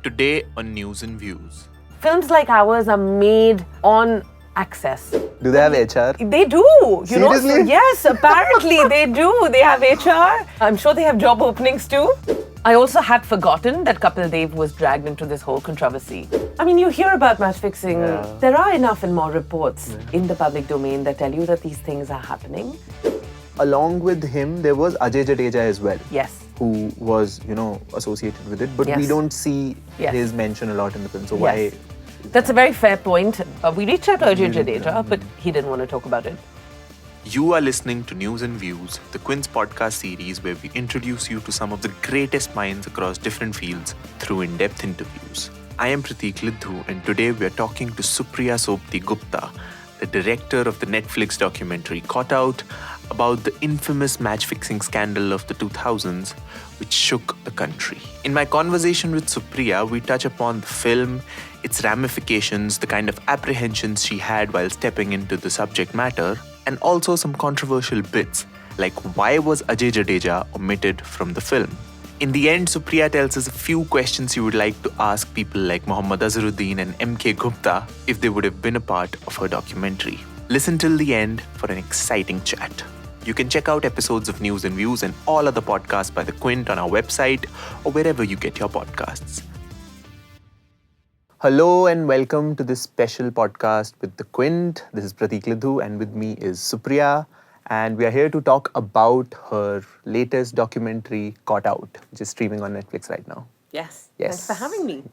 Today on News and Views. Films like ours are made on access. Do they have HR? They do. Seriously? Yes, apparently they do. They have HR. I'm sure they have job openings too. I also had forgotten that Kapil Dev was dragged into this whole controversy. I mean, you hear about match fixing. Yeah. There are enough and more reports in the public domain that tell you that these things are happening. Along with him, there was Ajay Jadeja as well. Yes. Who was, associated with it. But we Yes. don't see Yes. his mention a lot in the film. So Yes. why? That's a very fair point. We reached out to Ajay Jadeja, but he didn't want to talk about it. You are listening to News and Views, the Quint's podcast series where we introduce you to some of the greatest minds across different fields through in-depth interviews. I am Prateek Lidhu, and today we are talking to Supriya Sobti Gupta, the director of the Netflix documentary Caught Out, about the infamous match-fixing scandal of the 2000s, which shook the country. In my conversation with Supriya, we touch upon the film, its ramifications, the kind of apprehensions she had while stepping into the subject matter, and also some controversial bits, like why was Ajay Jadeja omitted from the film? In the end, Supriya tells us a few questions you would like to ask people like Mohammed Azharuddin and MK Gupta if they would have been a part of her documentary. Listen till the end for an exciting chat. You can check out episodes of News and Views and all other podcasts by the Quint on our website or wherever you get your podcasts. Hello and welcome to this special podcast with the Quint. This is Prateek Lidhu and with me is Supriya. And we are here to talk about her latest documentary, Caught Out, which is streaming on Netflix right now. Yes. Yes. Thanks for having me.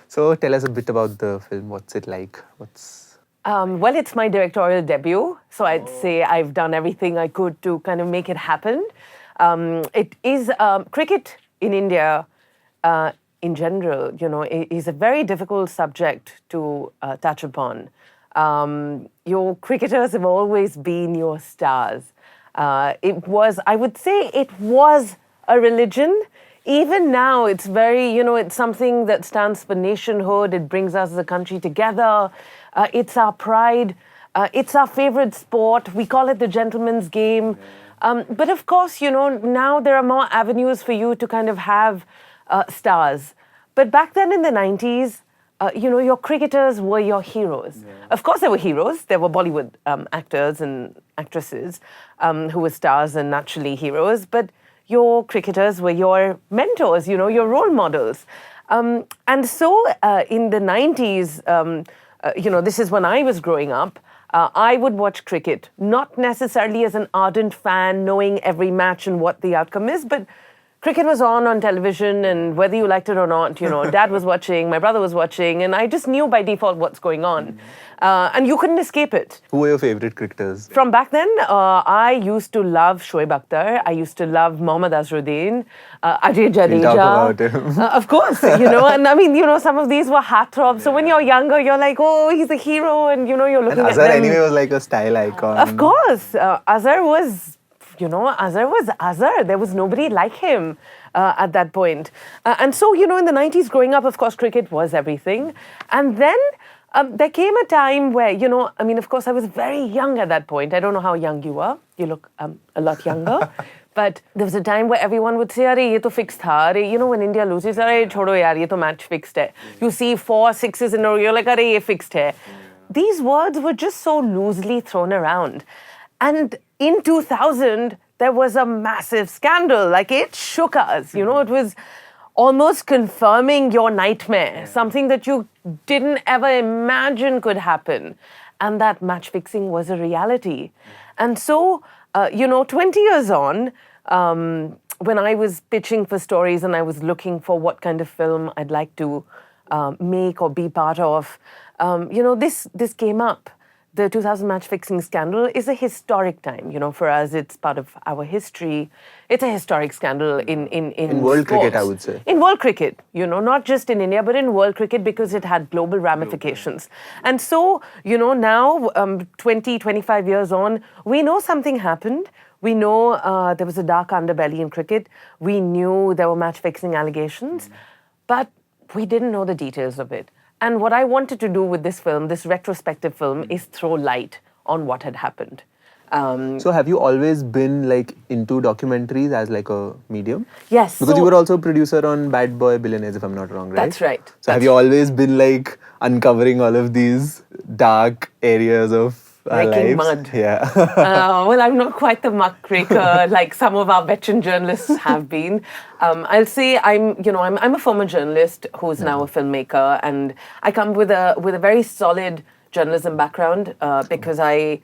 So tell us a bit about the film. What's it like? Well, it's my directorial debut, so I'd say I've done everything I could to kind of make it happen. It is cricket in India, in general, is a very difficult subject to touch upon. Your cricketers have always been your stars. I would say it was a religion. Even now, it's very, it's something that stands for nationhood. It brings us as a country together. It's our pride. It's our favorite sport. We call it the gentleman's game. But of course, now there are more avenues for you to kind of have stars. But back then in the 90s, your cricketers were your heroes. Yeah. Of course, there were heroes. There were Bollywood actors and actresses who were stars and naturally heroes. But your cricketers were your mentors, your role models. And so in the 90s, this is when I was growing up, I would watch cricket, not necessarily as an ardent fan, knowing every match and what the outcome is, but cricket was on television, and whether you liked it or not, Dad was watching, my brother was watching, and I just knew by default what's going on. And you couldn't escape it. Who were your favorite cricketers? From back then, I used to love Shoaib Akhtar. I used to love Mohammed Azharuddin, Ajay Jadeja. We'll talk about him. Of course, and I mean, some of these were heartthrobs. So when you're younger, you're like, oh, he's a hero, and, you're looking at them. Azhar anyway was like a style icon. Of course. Azhar was... Azhar was Azhar. There was nobody like him at that point. And so, in the 90s, growing up, of course, cricket was everything. And then there came a time where, of course, I was very young at that point. I don't know how young you were. You look a lot younger. But there was a time where everyone would say, "Arey, ye to fixed tha." Arey, when India loses, "Arey, chodo yaar, ye to match fixed hai." You see 4 6s in a row, you're like, "Arey, ye fixed hai." These words were just so loosely thrown around. And in 2000, there was a massive scandal. Like, it shook us. It was almost confirming your nightmare, something that you didn't ever imagine could happen. And that match fixing was a reality. And so, 20 years on, when I was pitching for stories and I was looking for what kind of film I'd like to make or be part of, this came up. The 2000 match-fixing scandal is a historic time. For us, it's part of our history. It's a historic scandal in world sports. cricket, I would say. In world cricket, not just in India, but in world cricket because it had global ramifications. And so, now, 20, 25 years on, we know something happened. We know there was a dark underbelly in cricket. We knew there were match-fixing allegations. But we didn't know the details of it. And what I wanted to do with this film, this retrospective film, is throw light on what had happened. So have you always been like into documentaries as like a medium? Yes. Because you were also a producer on Bad Boy Billionaires, if I'm not wrong, right? That's right. So have you always been like uncovering all of these dark areas of our Raking lives? mud. Yeah. Well, I'm not quite the muckraker like some of our veteran journalists have been. I'll say I'm a former journalist who's now a filmmaker, and I come with a very solid journalism background because I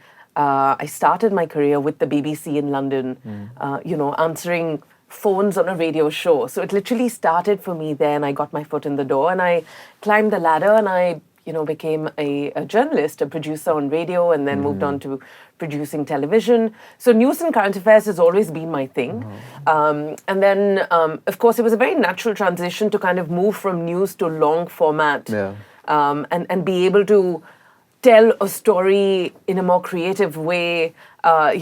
started my career with the BBC in London, answering phones on a radio show. So it literally started for me there, and I got my foot in the door, and I climbed the ladder, and I became a journalist, a producer on radio, and then moved on to producing television. So news and current affairs has always been my thing. And then, of course, it was a very natural transition to kind of move from news to long format and be able to tell a story in a more creative way, now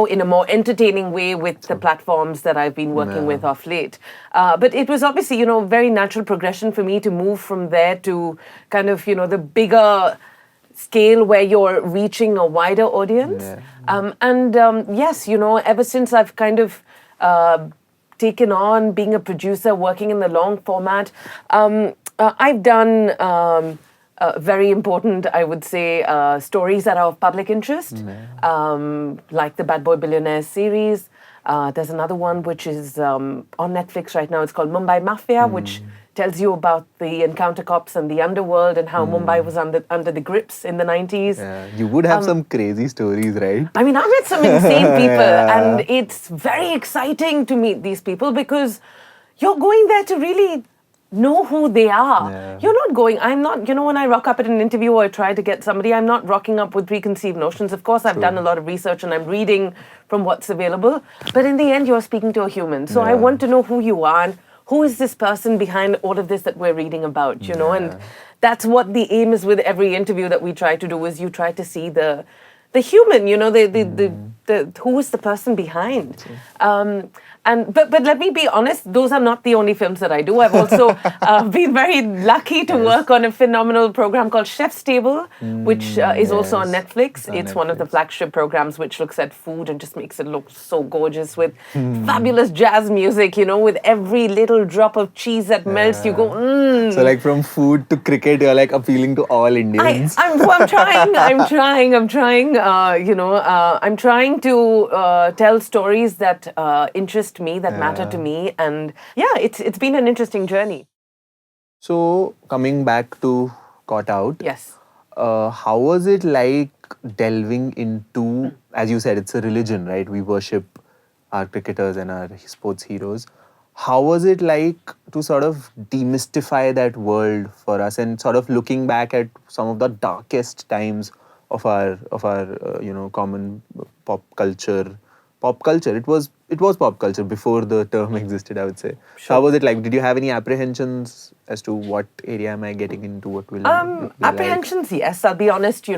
in a more entertaining way with the platforms that I've been working with of late. But it was obviously, very natural progression for me to move from there to kind of, the bigger scale where you're reaching a wider audience. Yes, ever since I've kind of taken on being a producer, working in the long format, I've done very important, I would say, stories that are of public interest, like the Bad Boy Billionaires series. There's another one which is on Netflix right now. It's called Mumbai Mafia, which tells you about the encounter cops and the underworld and how Mumbai was under the grips in the 90s. Yeah. You would have some crazy stories, right? I mean, I've met some insane people, and it's very exciting to meet these people because you're going there to really know who they are. I'm not, when I rock up at an interview or I try to get somebody, I'm not rocking up with preconceived notions. Of course, I've done a lot of research and I'm reading from what's available. But in the end, you're speaking to a human. So I want to know who you are and who is this person behind all of this that we're reading about, and that's what the aim is with every interview that we try to do, is you try to see the human, the who is the person behind. But let me be honest, those are not the only films that I do. I've also been very lucky to work on a phenomenal program called Chef's Table, which is also on Netflix. It's one of the flagship programs which looks at food and just makes it look so gorgeous with fabulous jazz music, with every little drop of cheese that melts, you go, So like from food to cricket, you're like appealing to all Indians. I'm trying. I'm trying to tell stories that interest me, that matter to me, and it's been an interesting journey. So coming back to Caught Out, Yes. How was it like delving into, as you said, it's a religion, right? We worship our cricketers and our sports heroes. How was it like to sort of demystify that world for us, and sort of looking back at some of the darkest times of our common pop culture? It was pop culture before the term existed, I would say. Sure. How was it like? Did you have any apprehensions as to what area am I getting into? What will apprehensions? Like? Yes, I'll be honest.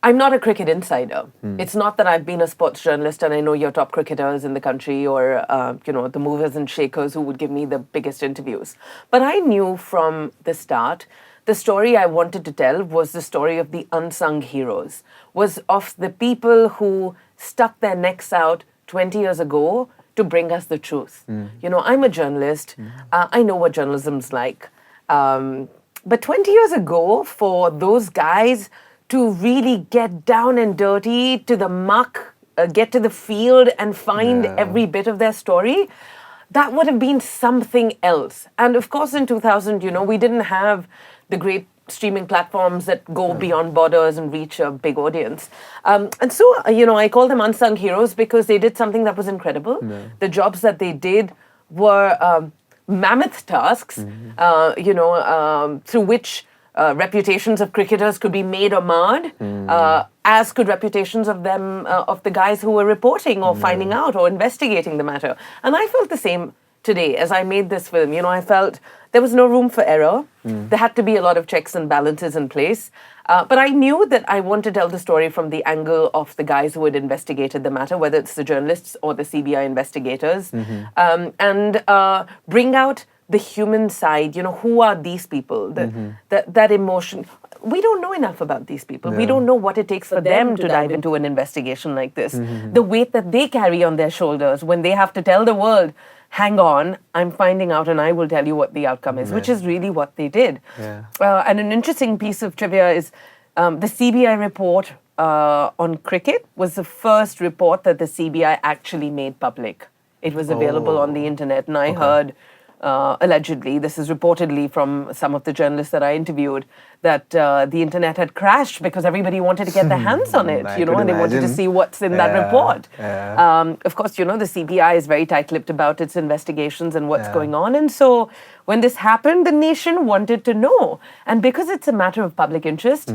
I'm not a cricket insider. It's not that I've been a sports journalist and I know your top cricketers in the country or the movers and shakers who would give me the biggest interviews. But I knew from the start, the story I wanted to tell was the story of the unsung heroes, was of the people who stuck their necks out 20 years ago to bring us the truth. I'm a journalist. I know what journalism's like. But 20 years ago, for those guys to really get down and dirty to the muck, get to the field and find every bit of their story, that would have been something else. And of course, in 2000, we didn't have the great streaming platforms that go beyond borders and reach a big audience. And so, I call them unsung heroes because they did something that was incredible. The jobs that they did were mammoth tasks, through which reputations of cricketers could be made or marred, as could reputations of them, of the guys who were reporting or finding out or investigating the matter. And I felt the same today as I made this film. I felt there was no room for error. There had to be a lot of checks and balances in place. But I knew that I wanted to tell the story from the angle of the guys who had investigated the matter, whether it's the journalists or the CBI investigators, and bring out the human side. Who are these people? That emotion. we don't know enough about these people. We don't know what it takes for them to dive into an investigation like this. The weight that they carry on their shoulders when they have to tell the world, hang on, I'm finding out and I will tell you what the outcome is, which is really what they did. And an interesting piece of trivia is the CBI report on cricket was the first report that the CBI actually made public. It was available on the internet, and I heard, allegedly, this is reportedly from some of the journalists that I interviewed, that the internet had crashed because everybody wanted to get their hands on it, and they wanted to see what's in that report. Of course, the CBI is very tight-lipped about its investigations and what's going on, and so when this happened, the nation wanted to know. And because it's a matter of public interest,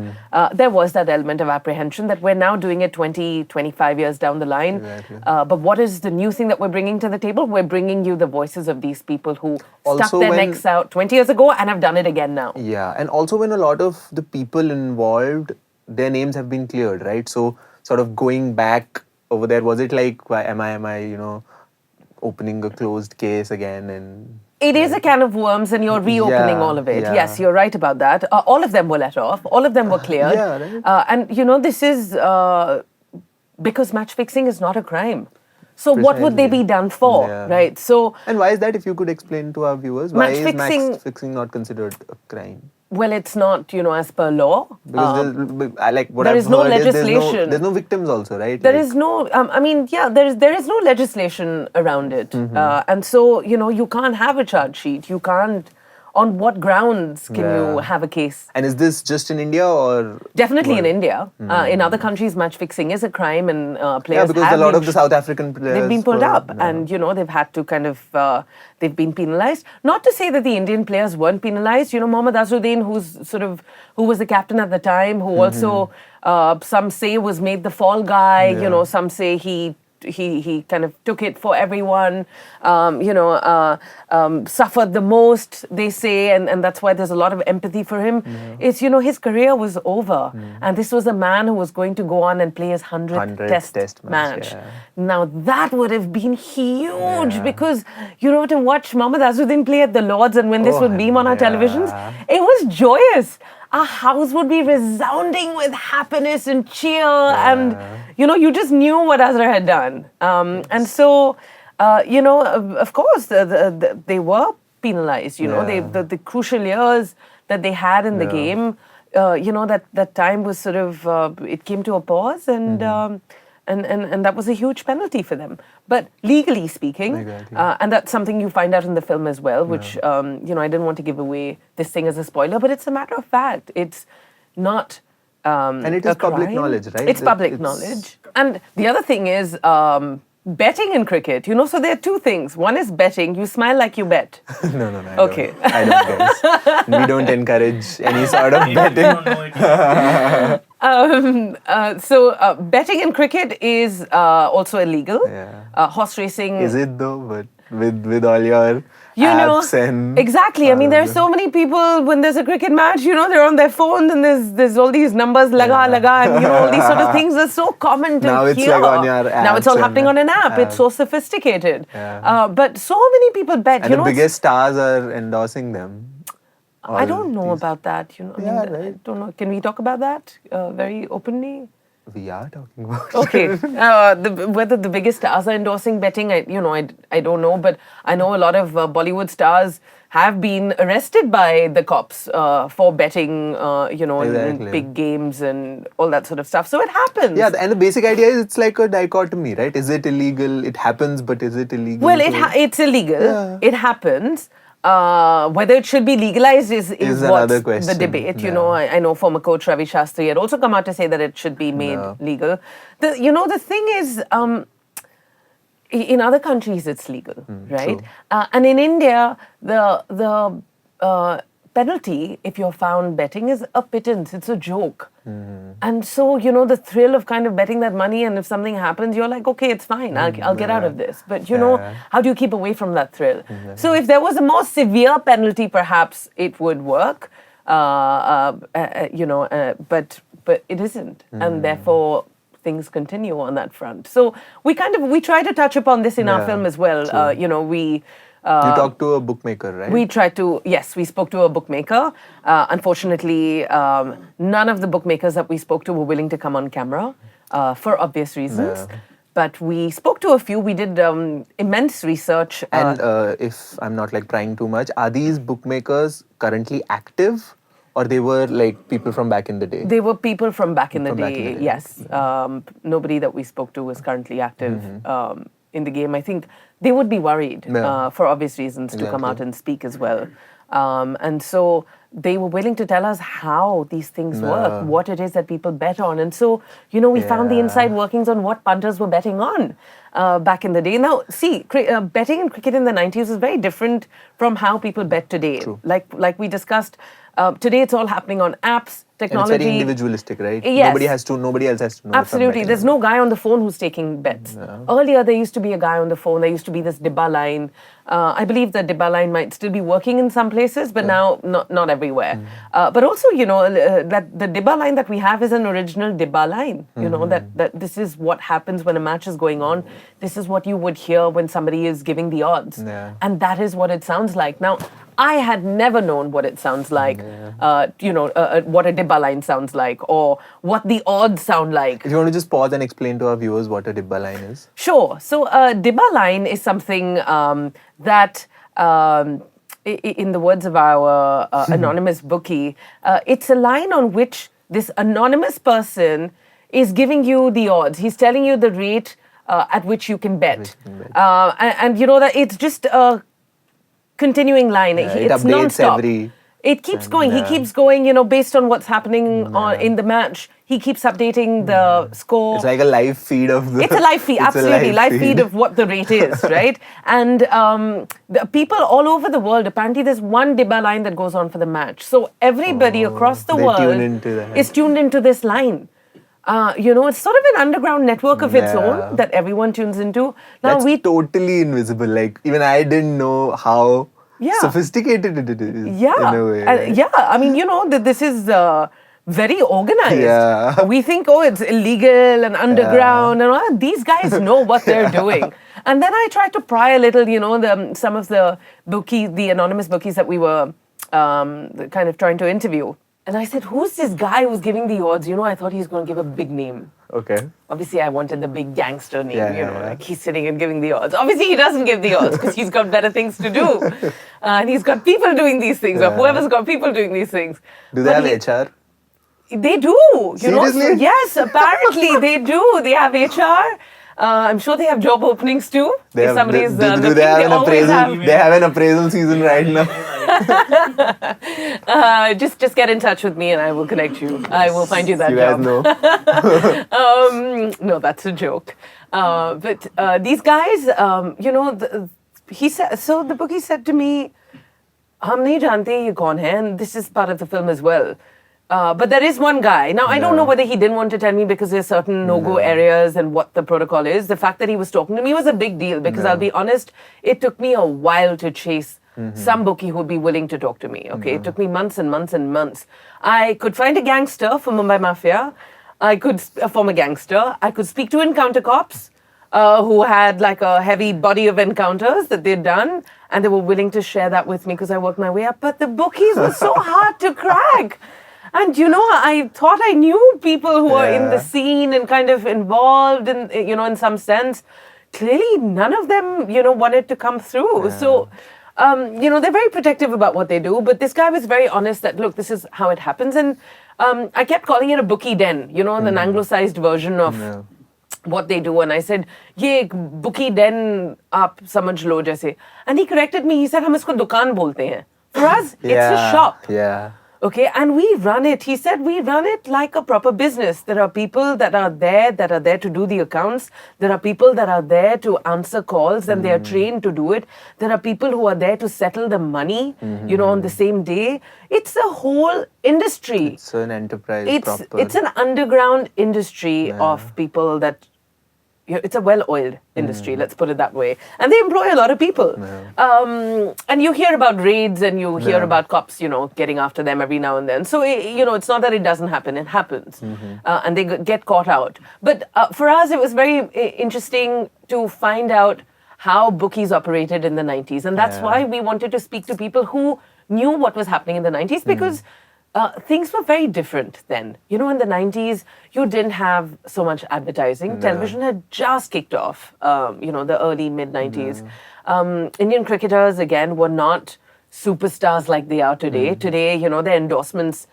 there was that element of apprehension that we're now doing it 20, 25 years down the line. But what is the new thing that we're bringing to the table? We're bringing you the voices of these people who stuck their necks out 20 years ago and have done it again now. Yeah, and also when a lot of the people involved, their names have been cleared, right? So sort of going back over there, was it like, am I, opening a closed case again? And it is a can of worms and you're reopening all of it. Yes, you're right about that. All of them were let off. All of them were cleared. And, this is because match fixing is not a crime. So what would they be done for, right? So, and why is that, if you could explain to our viewers? Why is match fixing not considered a crime? Well, it's not, as per law. Because there is no legislation. There's no victims also, right? There is no, there is no legislation around it. And so, you can't have a charge sheet. You can't, on what grounds can you have a case? And is this just in India or? Definitely in India. In other countries, match fixing is a crime and players have because a lot of the South African players they've been pulled up and, they've had to kind of, they've been penalized. Not to say that the Indian players weren't penalized. Mohammed Azharuddin, who was the captain at the time, who also, some say was made the fall guy, some say he kind of took it for everyone, suffered the most, they say, and that's why there's a lot of empathy for him. It's, his career was over. And this was a man who was going to go on and play his 100th test match. Now, that would have been huge because, to watch Mohammed Azharuddin play at the Lords and when this would beam on our televisions, it was joyous. Our house would be resounding with happiness and cheer and, you just knew what Azhar had done. And so, of course, they were penalized, the crucial years that they had in the game, that time was sort of, it came to a pause and that was a huge penalty for them. But legally speaking, and that's something you find out in the film as well, which, I didn't want to give away this thing as a spoiler, but it's a matter of fact. It's not and it is public knowledge, right? It's public knowledge. And the other thing is betting in cricket, so there are two things. One is betting. You smile like you bet. No. Okay. I don't guess. We don't encourage any sort of betting. So betting in cricket is also illegal. Horse racing. Is it though? But with all your apps and exactly. I mean, there are so many people when there's a cricket match. They're on their phones and there's all these numbers, laga, and all these sort of things are so common to now hear. It's like on your apps. Now it's all happening on an app. It's so sophisticated. But so many people bet. And the biggest stars are endorsing them. I don't know about that. Right. I don't know. Can we talk about that very openly? We are talking about okay. Whether the biggest stars are endorsing betting, I don't know. But I know a lot of Bollywood stars have been arrested by the cops for betting, in big games and all that sort of stuff. So it happens. Yeah, and the basic idea is it's like a dichotomy, right? Is it illegal? It happens, but is it illegal? Well, it's illegal. Yeah. It happens. Whether it should be legalized is what's the debate. I know former coach Ravi Shastri had also come out to say that it should be made legal. The thing is, in other countries it's legal, right? And in India, the penalty, if you're found betting, is a pittance. It's a joke. And so, the thrill of kind of betting that money, and if something happens, you're like, okay, it's fine. I'll get out of this. But, how do you keep away from that thrill? So if there was a more severe penalty, perhaps it would work. But it isn't. And therefore, things continue on that front. So we try to touch upon this in our film as well. You talked to a bookmaker, right? We spoke to a bookmaker. Unfortunately, none of the bookmakers that we spoke to were willing to come on camera for obvious reasons. Yeah. But we spoke to a few. We did immense research. And if I'm not like prying too much, are these bookmakers currently active, or they were like people from back in the day? They were people from back in the From back in day, the day, yes. Nobody that we spoke to was currently active in the game. I think they would be worried Yeah. for obvious reasons to come Exactly. out and speak as well. And so they were willing to tell us how these things work, what it is that people bet on. And so, we found the Yeah. inside workings on what punters were betting on back in the day. Now, see, betting in cricket in the 90s was very different from how people bet today. True. Like we discussed, today it's all happening on apps, And technology. it's very individualistic, right? Yes. Nobody else has to know. if I'm Absolutely. betting There's or no guy on the phone who's taking bets. Earlier, there used to be a guy on the phone. There used to be this Dibba line. I believe the Dibba line might still be working in some places, but now not everywhere. But also, that the Dibba line that we have is an original Dibba line. That this is what happens when a match is going on. This is what you would hear when somebody is giving the odds. Yeah. And that is what it sounds like. Now, I had never known what it sounds like, what a Dibba line sounds like, or what the odds sound like. If you want to just pause and explain to our viewers what a Dibba line is. Sure. So a Dibba line is something that, in the words of our anonymous bookie, it's a line on which this anonymous person is giving you the odds. He's telling you the rate at which you can bet. And you know that it's just a continuing line. Yeah, it It's updates non-stop. It keeps going. He keeps going, based on what's happening in the match. He keeps updating the score. It's like a live feed of the. It's a live feed, it's a absolutely. Live feed of what the rate is, right? And the people all over the world, apparently there's one Dibba line that goes on for the match. So everybody across the they world tune into that. is tuned into this line. It's sort of an underground network of its own that everyone tunes into. Now That's totally invisible. Like, even I didn't know how sophisticated it is. Yeah. In a way. Right? I mean, that this is very organized. Yeah. We think, it's illegal and underground and all. These guys know what they're doing. And then I tried to pry a little, some of the anonymous bookies that we were kind of trying to interview. And I said, who's this guy who's giving the odds? I thought he's going to give a big name. Okay. Obviously, I wanted the big gangster name, Yeah. like he's sitting and giving the odds. Obviously, he doesn't give the odds because he's got better things to do. And he's got people doing these things, or whoever's got people doing these things. Do they have HR? They do. Seriously? Yes, apparently they do. They have HR. I'm sure they have job openings too. They if have, somebody is do looking, they have an always appraisal? They have an appraisal season right now. Just get in touch with me and I will connect you. I will find you that You job. guys know. No, that's a joke. But these guys, he said. So the bookie said to me, "हम नहीं जानते ये कौन है," and this is part of the film as well. But there is one guy. Now, I don't know whether he didn't want to tell me because there's certain no-go areas and what the protocol is. The fact that he was talking to me was a big deal because I'll be honest, it took me a while to chase some bookie who would be willing to talk to me. Okay, it took me months and months and months. I could find a gangster from Mumbai Mafia. I could form a gangster. I could speak to encounter cops who had like a heavy body of encounters that they'd done, and they were willing to share that with me because I worked my way up. But the bookies were so hard to crack. And I thought I knew people who are in the scene and kind of involved in, in some sense. Clearly, none of them, wanted to come through. Yeah. So, they're very protective about what they do. But this guy was very honest that, look, this is how it happens. And I kept calling it a bookie den, an anglicized version of what they do. And I said, ye bookie den aap samajh lo jaise. And he corrected me. He said, hum isko dukaan bolte hain. For us, it's a shop. Yeah. Okay, and we run it. He said we run it like a proper business. There are people that are there to do the accounts. There are people that are there to answer calls and they are trained to do it. There are people who are there to settle the money, on the same day. It's a whole industry. It's an enterprise proper. It's an underground industry of people that... It's a well-oiled industry, let's put it that way. And they employ a lot of people. And you hear about raids and you hear about cops, getting after them every now and then. So, it's not that it doesn't happen, it happens. And they get caught out. But for us, it was very interesting to find out how bookies operated in the 90s. And that's why we wanted to speak to people who knew what was happening in the 90s, because things were very different then. You know, in the 90s, you didn't have so much advertising. Television had just kicked off, the early, mid-90s. Indian cricketers, again, were not superstars like they are today. Today, their endorsements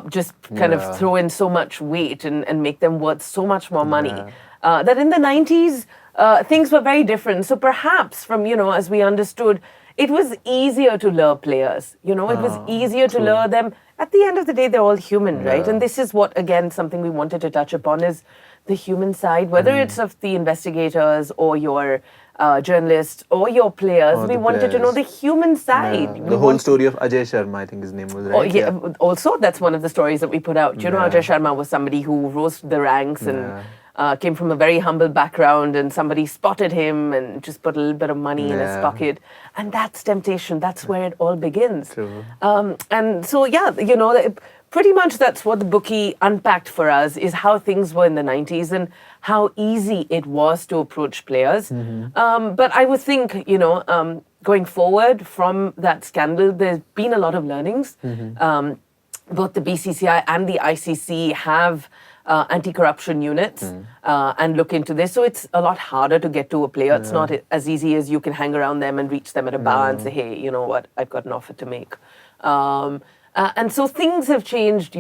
just kind of throw in so much weight and make them worth so much more money. That in the 90s, things were very different. So perhaps from, as we understood, it was easier to lure players. It was easier to lure them. At the end of the day, they're all human, right? And this is what, again, something we wanted to touch upon is the human side, whether it's of the investigators or your journalists or your players. We wanted to know the human side. The whole story of Ajay Sharma, I think his name was, right? Also, that's one of the stories that we put out. Ajay Sharma was somebody who rose to the ranks and came from a very humble background, and somebody spotted him and just put a little bit of money in his pocket. And that's temptation. That's where it all begins. True. And so, pretty much that's what the bookie unpacked for us, is how things were in the 90s and how easy it was to approach players. But I would think, going forward from that scandal, there's been a lot of learnings. Both the BCCI and the ICC have anti-corruption units and look into this. So it's a lot harder to get to a player. It's not as easy as you can hang around them and reach them at a bar and say, hey, you know what, I've got an offer to make. And so things have changed,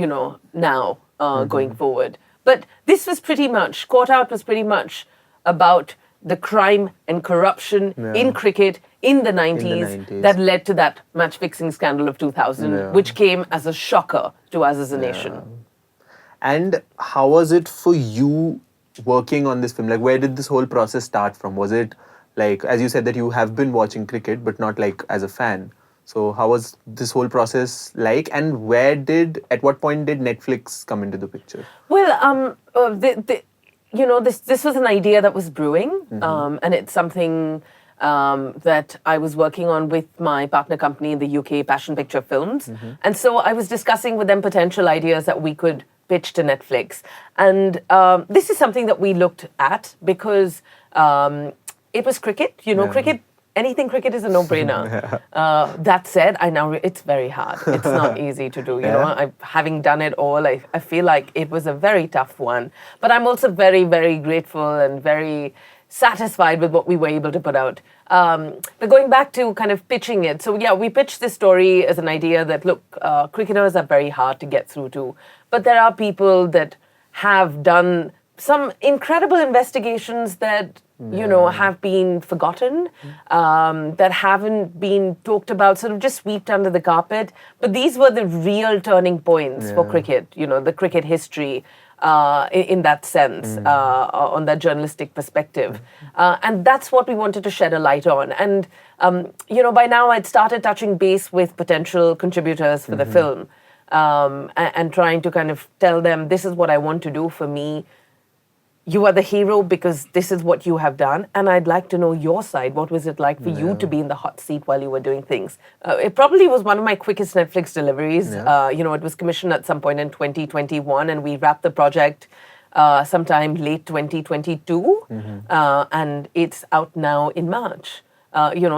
now going forward. But this was pretty much, Caught Out was pretty much about the crime and corruption in cricket in the 90s that led to that match-fixing scandal of 2000, which came as a shocker to us as a nation. And how was it for you working on this film? Like, where did this whole process start from? Was it like, as you said, that you have been watching cricket, but not like as a fan? So how was this whole process like? And at what point did Netflix come into the picture? Well, this was an idea that was brewing, and it's something that I was working on with my partner company in the UK, Passion Picture Films. And so I was discussing with them potential ideas that we could pitch to Netflix. And this is something that we looked at because it was cricket. Anything cricket is a no-brainer. That said, it's very hard. It's not easy to do. Having done it all, I feel like it was a very tough one. But I'm also very, very grateful and very satisfied with what we were able to put out. But going back to kind of pitching it, so we pitched this story as an idea that, look, cricketers are very hard to get through to, but there are people that have done some incredible investigations that have been forgotten, that haven't been talked about, sort of just swept under the carpet. But these were the real turning points for cricket, the cricket history in that sense, on that journalistic perspective. And that's what we wanted to shed a light on. And, by now I'd started touching base with potential contributors for the film and trying to kind of tell them, this is what I want to do for me. You are the hero because this is what you have done, and I'd like to know your side. What was it like for you to be in the hot seat while you were doing things? It probably was one of my quickest Netflix deliveries. It was commissioned at some point in 2021, and we wrapped the project sometime late 2022, and it's out now in March. In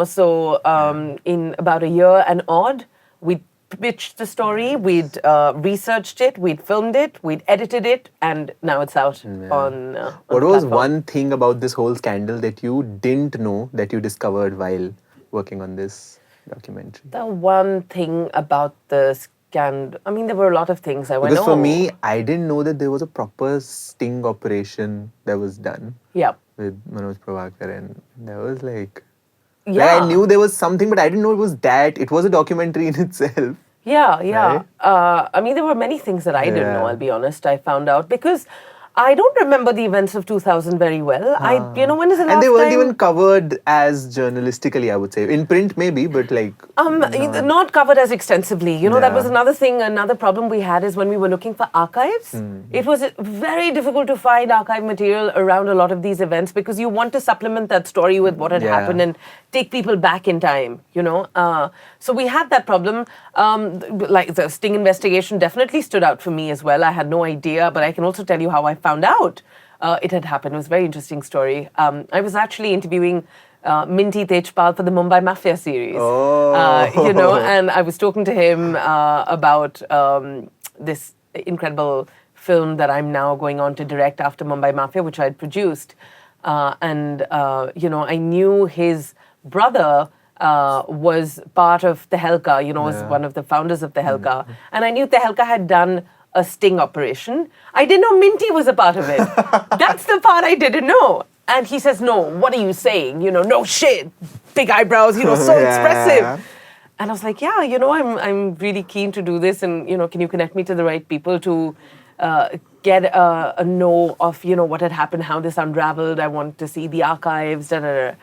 about a year and odd, we pitched the story, we'd researched it, we'd filmed it, we'd edited it, and now it's out on What was one thing about this whole scandal that you didn't know that you discovered while working on this documentary? The one thing about the scandal, there were a lot of things I went, Because for me, I didn't know that there was a proper sting operation that was done with Manoj Prabhakar, and that was like... I knew there was something, but I didn't know it was that. It was a documentary in itself. Right? There were many things that I didn't know, I'll be honest, I found out. Because I don't remember the events of 2000 very well. When is the last time... And they weren't even covered as journalistically, I would say. In print, maybe, but like... Not covered as extensively. That was another thing, another problem we had is when we were looking for archives. It was very difficult to find archive material around a lot of these events because you want to supplement that story with what had happened and take people back in time, So we had that problem. Like the sting investigation definitely stood out for me as well. I had no idea, but I can also tell you how I found out it had happened. It was a very interesting story. I was actually interviewing Minty Tejpal for the Mumbai Mafia series. Oh. And I was talking to him about this incredible film that I'm now going on to direct after Mumbai Mafia, which I had produced. I knew his brother was part of Tehelka, was one of the founders of Tehelka. And I knew Tehelka had done a sting operation. I didn't know Minty was a part of it. That's the part I didn't know. And he says, no, what are you saying? No shit, big eyebrows, so expressive. And I was like, yeah, I'm really keen to do this. And, can you connect me to the right people to get a know of, what had happened, how this unraveled. I want to see the archives, da, da, da.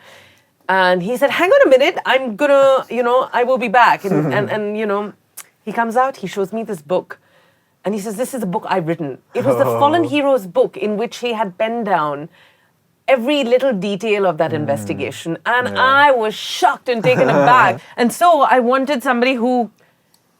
And he said, hang on a minute, I'm gonna, I will be back. And he comes out, he shows me this book. And he says, this is a book I've written. It was the Fallen Heroes book in which he had penned down every little detail of that investigation. And I was shocked and taken aback. And so I wanted somebody who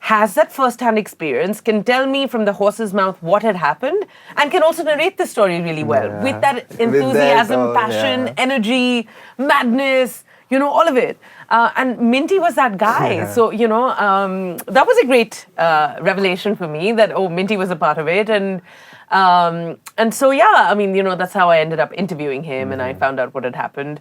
has that first-hand experience, can tell me from the horse's mouth what had happened, and can also narrate the story really well with that enthusiasm, passion, energy, madness, all of it. And Minty was that guy. So, that was a great revelation for me that, Minty was a part of it. And so, that's how I ended up interviewing him and I found out what had happened.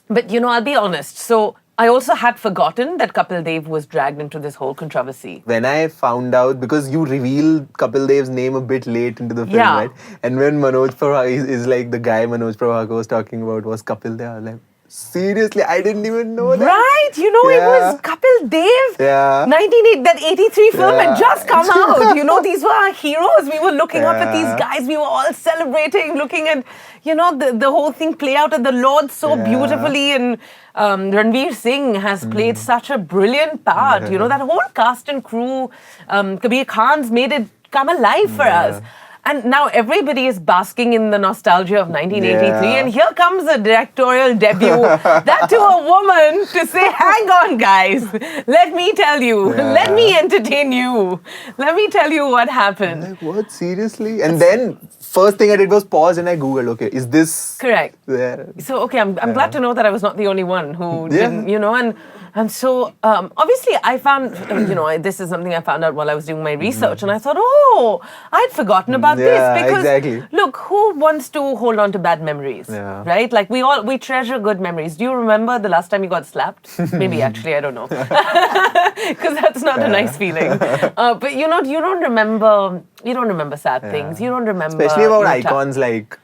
But, I'll be honest. So I also had forgotten that Kapil Dev was dragged into this whole controversy. When I found out, because you revealed Kapil Dev's name a bit late into the film, right? And when Manoj Prabhakar is like the guy Manoj Prabhakar was talking about was Kapil Dev, I was like, seriously, I didn't even know that. Right, it was Kapil Dev. 1980, that 83 film had just come out. These were our heroes. We were looking up at these guys. We were all celebrating, looking at, the whole thing play out at the Lord so beautifully. And Ranveer Singh has played such a brilliant part. That whole cast and crew, Kabir Khan's made it come alive for us. And now everybody is basking in the nostalgia of 1983. And here comes a directorial debut, that to a woman, to say, hang on, guys, let me tell you, let me entertain you, let me tell you what happened. I'm like, what, seriously? And then first thing I did was pause and I Googled, okay, is this correct? There? So, okay, I'm glad to know that I was not the only one who didn't, and so, obviously, I found, this is something I found out while I was doing my research, and I thought, I'd forgotten about this. Because, look, who wants to hold on to bad memories, right? Like, we treasure good memories. Do you remember the last time you got slapped? Maybe, actually, I don't know. Because that's not a nice feeling. But, you don't remember sad things. You don't remember... Especially about icons like...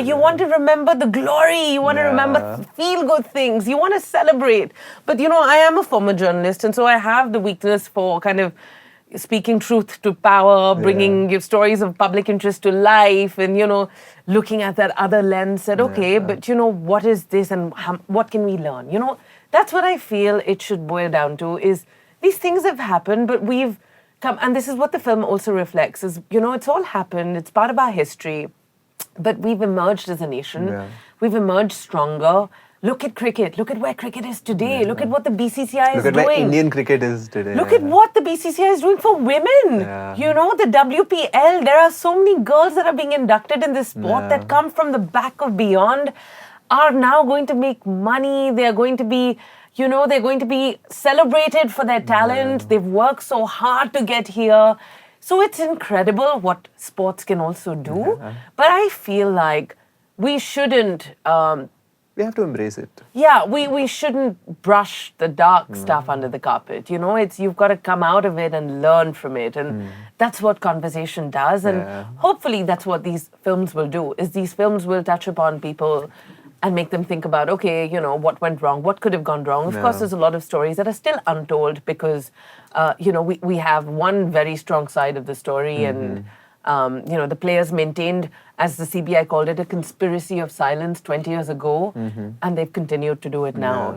you want to remember the glory. You want to remember feel-good things. You want to celebrate. But, I am a former journalist, and so I have the weakness for kind of speaking truth to power, bringing your stories of public interest to life, and, looking at that other lens, said, okay, but, what is this and what can we learn? That's what I feel it should boil down to, is these things have happened, but we've come, and this is what the film also reflects, is, it's all happened. It's part of our history. But we've emerged as a nation. We've emerged stronger. Look at cricket. Look at where cricket is today. Look at what the BCCI is doing. Look at where Indian cricket is today. Look at what the BCCI is doing for women. The WPL. There are so many girls that are being inducted in this sport that come from the back of beyond, are now going to make money. They're going to be, they're going to be celebrated for their talent. They've worked so hard to get here. So it's incredible what sports can also do. But I feel like we shouldn't... we have to embrace it. Yeah, we shouldn't brush the dark stuff under the carpet. You've got to come out of it and learn from it. And that's what conversation does. And hopefully that's what these films will do, is these films will touch upon people and make them think about, okay, what went wrong, what could have gone wrong. Of course, there's a lot of stories that are still untold because, we have one very strong side of the story and, the players maintained, as the CBI called it, a conspiracy of silence 20 years ago, and they've continued to do it now.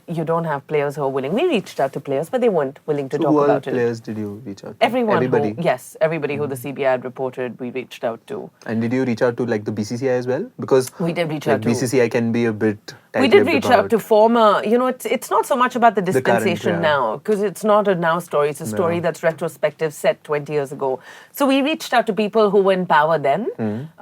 You don't have players who are willing. We reached out to players, but they weren't willing to talk about it. Who players did you reach out to? Everyone. Everybody? Everybody who the CBI had reported, we reached out to. And did you reach out to the BCCI as well? Because we did reach out to... BCCI can be a bit... We did reach out to former... it's not so much about the dispensation current, now, because it's not a now story. It's a story that's retrospective, set 20 years ago. So we reached out to people who were in power then,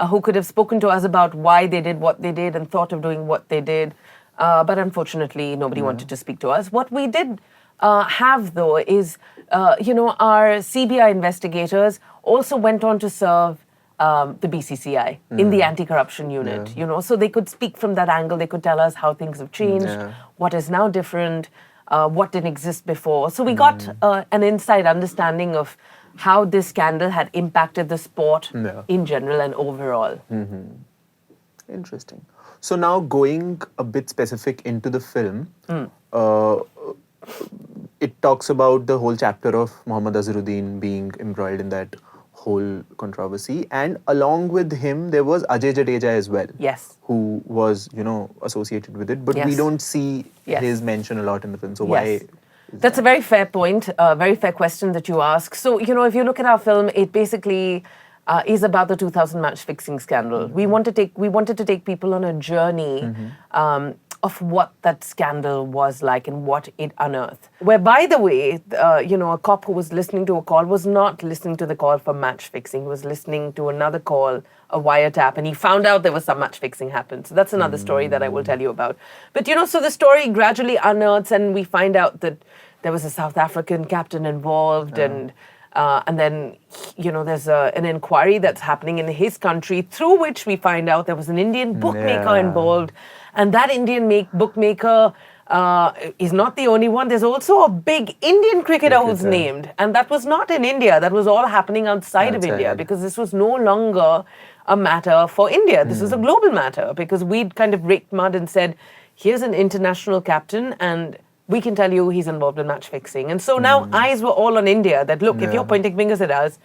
who could have spoken to us about why they did what they did and thought of doing what they did. But unfortunately, nobody wanted to speak to us. What we did have, though, is, our CBI investigators also went on to serve the BCCI in the anti-corruption unit, so they could speak from that angle. They could tell us how things have changed, what is now different, what didn't exist before. So we got an inside understanding of how this scandal had impacted the sport in general and overall. Interesting. So now going a bit specific into the film, it talks about the whole chapter of Mohammed Azharuddin being embroiled in that whole controversy, and along with him there was Ajay Jadeja as well. Yes. Who was, associated with it, but we don't see his mention a lot in the film. So why? That's a very fair point, a very fair question that you ask. So, if you look at our film, it basically is about the 2000 match fixing scandal. We wanted to take people on a journey of what that scandal was like and what it unearthed. Where, by the way, a cop who was listening to a call was not listening to the call for match fixing. He was listening to another call, a wiretap, and he found out there was some match fixing happened. So that's another story that I will tell you about. But, so the story gradually unearths, and we find out that there was a South African captain involved, and then, there's an inquiry that's happening in his country through which we find out there was an Indian bookmaker involved. And that Indian bookmaker is not the only one. There's also a big Indian cricketer who's named. And that was not in India. That was all happening outside of India, because this was no longer a matter for India. This was a global matter, because we'd kind of raked mud and said, here's an international captain, and we can tell you he's involved in match fixing. And so now eyes were all on India, that look, if you're pointing fingers at us,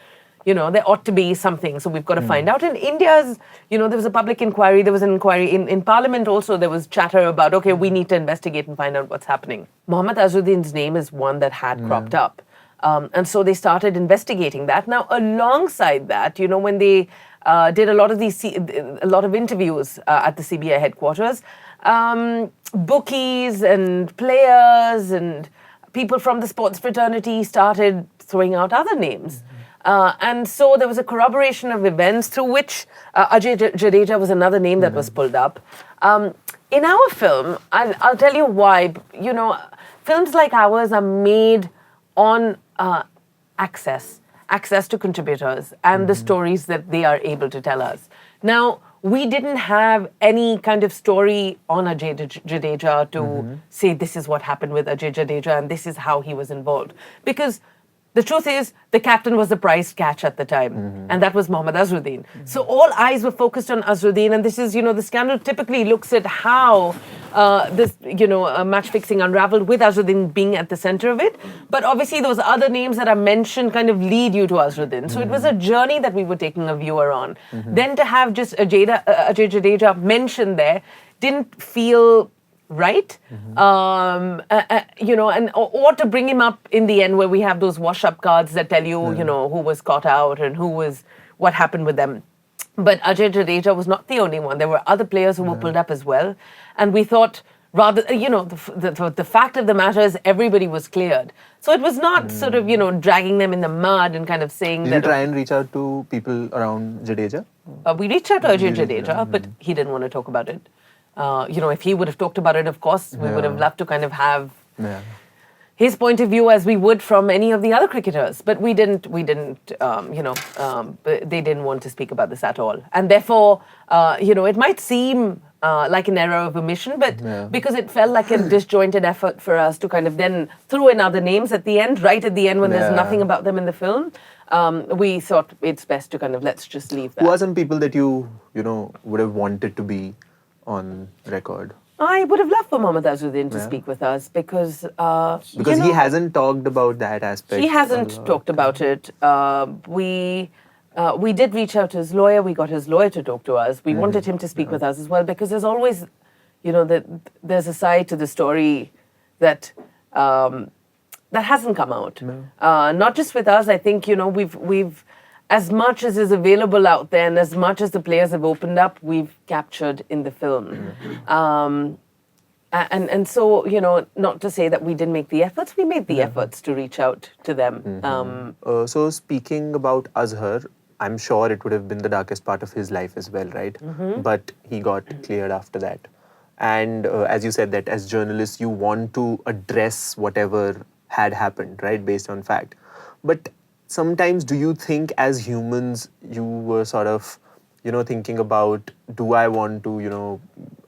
there ought to be something. So we've got to find out. And India's, there was a public inquiry. There was an inquiry in Parliament also. There was chatter about, okay, we need to investigate and find out what's happening. Mohammed Azharuddin's name is one that had cropped up. And so they started investigating that. Now, alongside that, when they did a lot of interviews at the CBI headquarters, bookies and players and people from the sports fraternity started throwing out other names. And so there was a corroboration of events through which Ajay Jadeja was another name that was pulled up. In our film, I'll tell you why. Films like ours are made on access to contributors and the stories that they are able to tell us. Now, we didn't have any kind of story on Ajay Jadeja to say this is what happened with Ajay Jadeja and this is how he was involved. Because the truth is, the captain was the prized catch at the time, and that was Mohammed Azharuddin. So all eyes were focused on Azharuddin, and this is, the scandal typically looks at how this, match fixing unraveled with Azharuddin being at the center of it. But obviously, those other names that are mentioned kind of lead you to Azharuddin. So it was a journey that we were taking a viewer on. Then to have just Ajay Jadeja mentioned there didn't feel right, and or to bring him up in the end where we have those wash-up cards that tell you, who was caught out and what happened with them. But Ajay Jadeja was not the only one. There were other players who were pulled up as well. And we thought, rather, the fact of the matter is everybody was cleared. So it was not sort of, dragging them in the mud and kind of saying Did you try and reach out to people around Jadeja? We reached out to Ajay Jadeja, but he didn't want to talk about it. If he would have talked about it, of course, we would have loved to kind of have his point of view as we would from any of the other cricketers. But we didn't, they didn't want to speak about this at all. And therefore, it might seem like an error of omission, but because it felt like a disjointed effort for us to kind of then throw in other names at the end, right at the end when there's nothing about them in the film, we thought it's best to kind of, let's just leave that. Who are some people that you would have wanted to be on record? I would have loved for Mohammed Azharuddin to speak with us because he hasn't talked about that aspect. He hasn't talked about it. We did reach out to his lawyer. We got his lawyer to talk to us. We wanted him to speak with us as well because there's always, there's a side to the story that that hasn't come out. Not just with us. I think we've as much as is available out there and as much as the players have opened up, we've captured in the film. And so, not to say that we didn't make the efforts, we made the efforts to reach out to them. So speaking about Azhar, I'm sure it would have been the darkest part of his life as well, right? But he got cleared after that. And as you said, that as journalists, you want to address whatever had happened, right, based on fact. But sometimes, do you think as humans, you were sort of, thinking about, do I want to,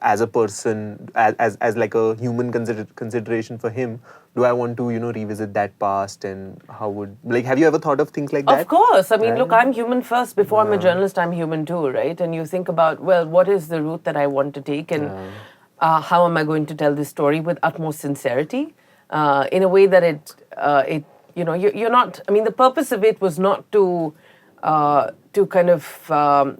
as a person, as like a human consideration for him, do I want to, revisit that past, and how would, like, have you ever thought of things like that? Of course. I mean, look, I'm human first. Before I'm a journalist, I'm human too, right? And you think about, well, what is the route that I want to take, and how am I going to tell this story with utmost sincerity, in a way that you're not. I mean, the purpose of it was not to kind of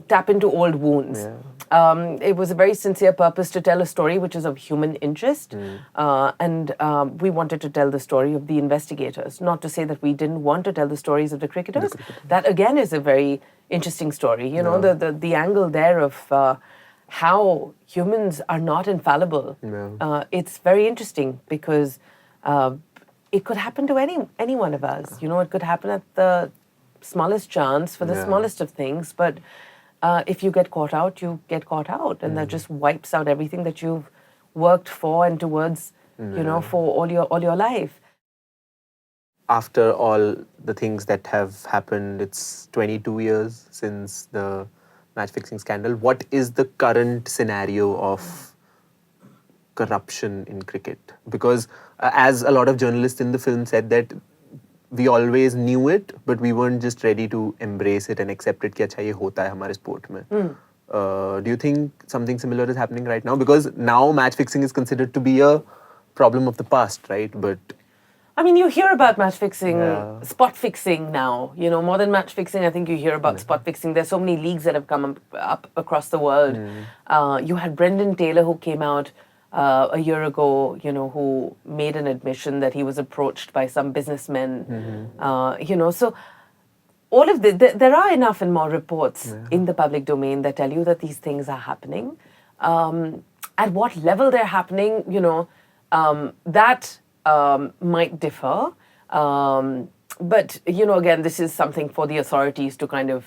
tap into old wounds. It was a very sincere purpose to tell a story which is of human interest, and we wanted to tell the story of the investigators. Not to say that we didn't want to tell the stories of the cricketers. That again is a very interesting story. You know, the angle there of how humans are not infallible. It's very interesting because it could happen to any one of us. You know, it could happen at the smallest chance for the smallest of things, but if you get caught out, you get caught out, and that just wipes out everything that you've worked for and towards, for all your life. After all the things that have happened, it's 22 years since the match-fixing scandal. What is the current scenario of corruption in cricket? Because as a lot of journalists in the film said, that we always knew it, but we weren't just ready to embrace it and accept it कि अच्छा ये होता है हमारे sport में. Do you think something similar is happening right now? Because now match fixing is considered to be a problem of the past, right? But I mean, you hear about match fixing, spot fixing now. You know, more than match fixing, I think you hear about spot fixing. There's so many leagues that have come up across the world. You had Brendan Taylor, who came out a year ago, who made an admission that he was approached by some businessmen. So all of there are enough and more reports in the public domain that tell you that these things are happening. At what level they're happening, that might differ. But, again, this is something for the authorities to kind of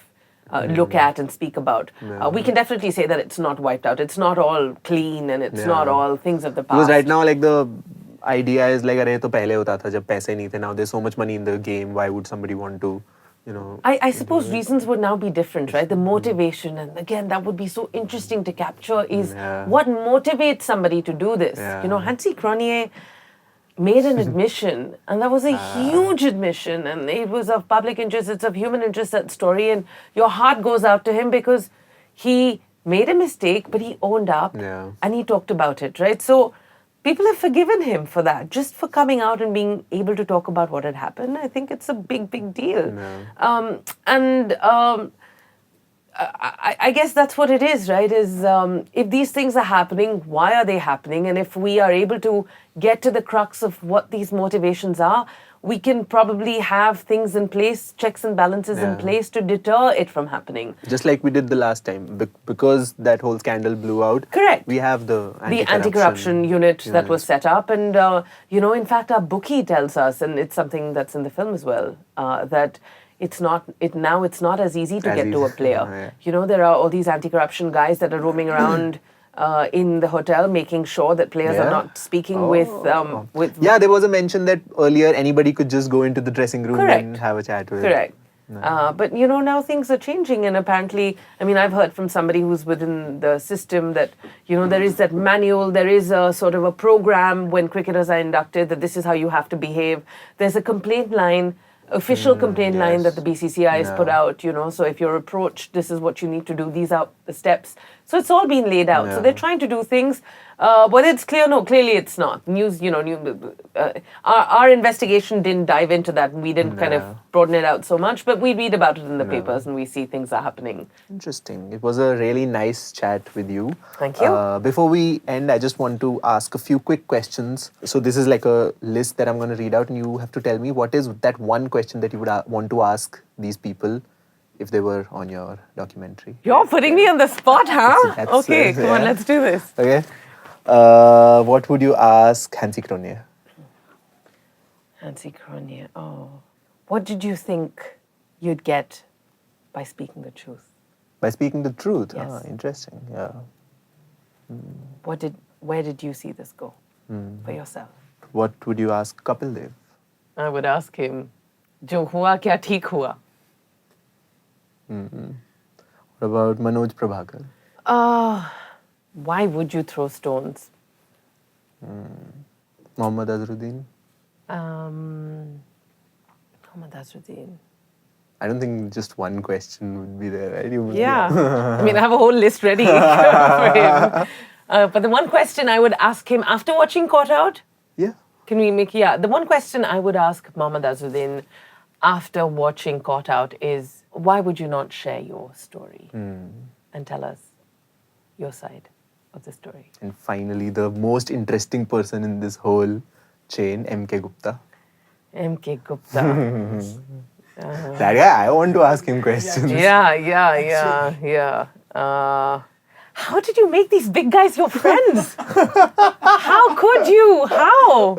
look at and speak about. We can definitely say that it's not wiped out. It's not all clean, and it's not all things of the past. Because right now, like, the idea is like, अरे तो पहले होता था जब पैसे नहीं थे. Now there's so much money in the game. Why would somebody want to, I suppose reasons would now be different, right? The motivation, and again, that would be so interesting to capture, is what motivates somebody to do this. Hansie Cronje made an admission, and that was a huge admission, and it was of public interest, it's of human interest, that story, and your heart goes out to him because he made a mistake, but he owned up, and he talked about it, right? So people have forgiven him for that, just for coming out and being able to talk about what had happened. I think it's a big, big deal. I guess that's what it is, right? Is if these things are happening, why are they happening? And if we are able to get to the crux of what these motivations are, we can probably have things in place, checks and balances in place to deter it from happening. Just like we did the last time, because that whole scandal blew out. Correct. We have the anti-corruption unit that was set up, and in fact, our bookie tells us, and it's something that's in the film as well, that it's not as easy to get to a player. There are all these anti-corruption guys that are roaming around in the hotel, making sure that players are not speaking with. Yeah, there was a mention that earlier anybody could just go into the dressing room and have a chat with. Correct. But now things are changing, and apparently, I mean, I've heard from somebody who's within the system that there is that manual, there is a sort of a program when cricketers are inducted that this is how you have to behave. There's a complaint line. Official complaint line that the BCCI has put out, so if you're approached, this is what you need to do, these are the steps. So it's all been laid out. So they're trying to do things. Whether it's clear, no, clearly it's not. News, our investigation didn't dive into that. We didn't kind of broaden it out so much, but we read about it in the papers and we see things are happening. Interesting. It was a really nice chat with you. Thank you. Before we end, I just want to ask a few quick questions. So this is like a list that I'm going to read out, and you have to tell me what is that one question that you would want to ask these people if they were on your documentary. You're putting me on the spot, huh? Okay, come on, let's do this. Okay. What would you ask Hansie Cronje? Hansie Cronje, what did you think you'd get By speaking the truth. By speaking the truth. Yes. Ah, interesting. Yeah. Where did you see this go for yourself? What would you ask Kapil Dev? I would ask him, "Jo hua kya theek hua?" What about Manoj Prabhakar? Why would you throw stones? Mohammed Azharuddin? Muhammad Azharuddin. I don't think just one question would be there, right? Yeah. I mean, I have a whole list ready for him. But the one question I would ask him after watching Caught Out, Yeah. can we make, the one question I would ask Mohammed Azharuddin after watching Caught Out is, why would you not share your story and tell us your side of the story? And finally, the most interesting person in this whole chain, M.K. Gupta. M.K. Gupta. That guy, I want to ask him questions. Yeah. How did you make these big guys your friends? How could you? How?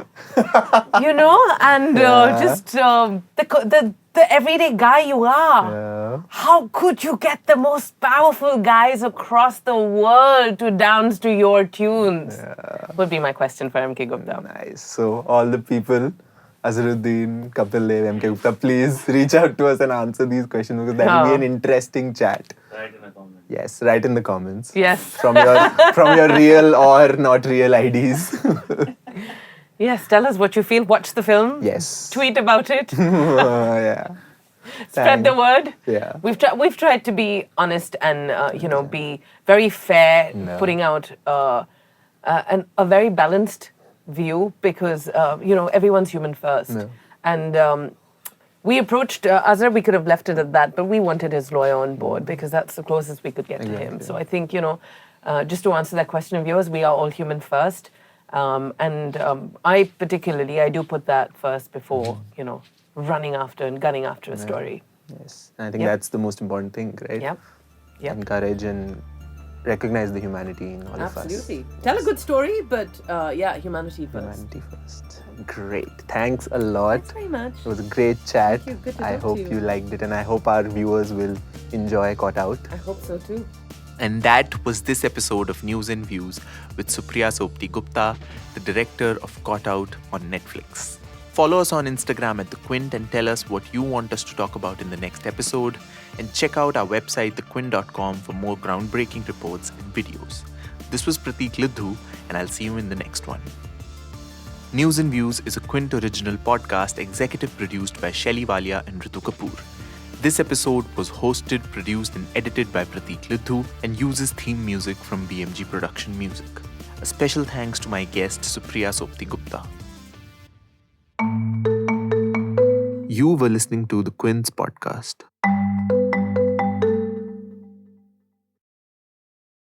You know, and just the everyday guy you are. Yeah. How could you get the most powerful guys across the world to dance to your tunes? Would be my question for M.K. Gupta. Nice. So, all the people, Azharuddin, Kapil Dev, M.K. Gupta, please reach out to us and answer these questions because that will be an interesting chat. Write in the comments. Yes, write in the comments. Yes. From your real or not real IDs. Yes, tell us what you feel. Watch the film. Yes. Tweet about it. Yeah. Spread the word. Yeah. We've tried to be honest and be very fair, No. putting out a very balanced view because everyone's human first. No. And we approached Azhar. We could have left it at that, but we wanted his lawyer on board because that's the closest we could get to him. So I think just to answer that question of yours, we are all human first. I do put that first before running after and gunning after a story. Yes. And I think Yep. that's the most important thing, right? Yep. Encourage and recognize the humanity in all of us. Tell a good story, but humanity first. Humanity first. Great. Thanks a lot. Thanks very much. It was a great chat. Thank you. Good to I talk to hope you. you liked it and I hope our viewers will enjoy Caught Out. I hope so too. And that was this episode of News and Views with Supriya Sobti Gupta, the director of Caught Out on Netflix. Follow us on Instagram at The Quint and tell us what you want us to talk about in the next episode. And check out our website, thequint.com, for more groundbreaking reports and videos. This was Prateek Lidhu, and I'll see you in the next one. News and Views is a Quint original podcast executive produced by Shelly Walia and Ritu Kapoor. This episode was hosted, produced, and edited by Prateek Lidhu and uses theme music from BMG Production Music. A special thanks to my guest, Supriya Sobti Gupta. You were listening to the Quint's podcast.